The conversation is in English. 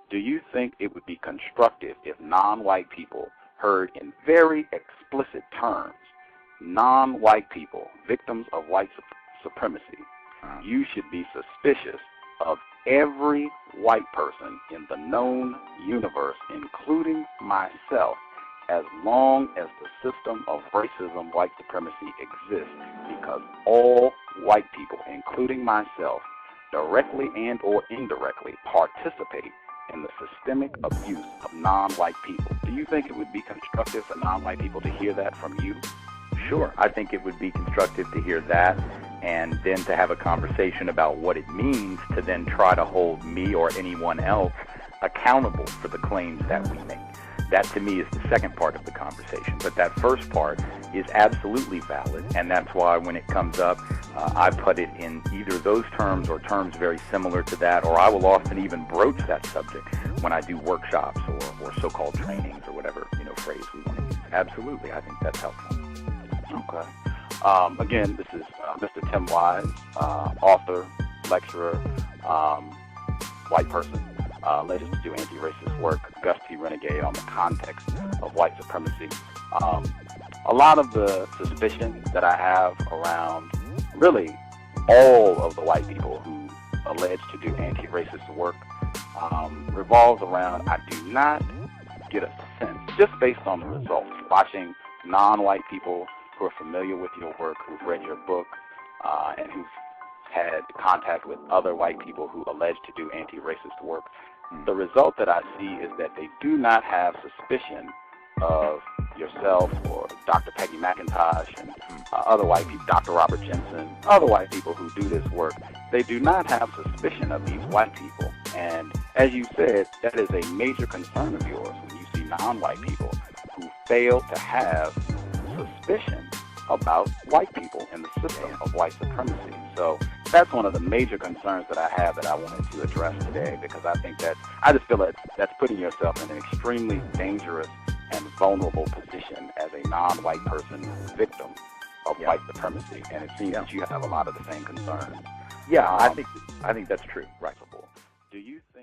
Do you think it would be constructive if non-white people heard in very explicit terms, non-white people, victims of white supremacy, you should be suspicious of every white person in the known universe, including myself, as long as the system of racism, white supremacy exists, because all white people, including myself, directly and or indirectly participate in the systemic abuse of non-white people. Do you think it would be constructive for non-white people to hear that from you? Sure. I think it would be constructive to hear that, and then to have a conversation about what it means to then try to hold me or anyone else accountable for the claims that we make. That, to me, is the second part of the conversation. But that first part is absolutely valid, and that's why when it comes up, I put it in either those terms or terms very similar to that, or I will often even broach that subject when I do workshops or so-called trainings or whatever phrase we want to use. Absolutely, I think that's helpful. Okay. Again, this is Mr. Tim Wise, author, lecturer, white person, latest to do anti-racist work, Gusty Renegade on the context of white supremacy. A lot of the suspicion that I have around really all of the white people who allege to do anti-racist work revolves around, I do not get a sense, just based on the results, watching non-white people who are familiar with your work, who've read your book, and who've had contact with other white people who allege to do anti-racist work. The result that I see is that they do not have suspicion of yourself or Dr. Peggy McIntosh and other white people, Dr. Robert Jensen, other white people who do this work. They do not have suspicion of these white people. And as you said, that is a major concern of yours when you see non-white people who fail to have suspicion about white people and the system of white supremacy. So that's one of the major concerns that I have that I wanted to address today, because I think I just feel that that's putting yourself in an extremely dangerous and vulnerable position as a non-white person, victim of white supremacy. And it seems that you have a lot of the same concerns. Yeah, I think that's true. Right. Do you think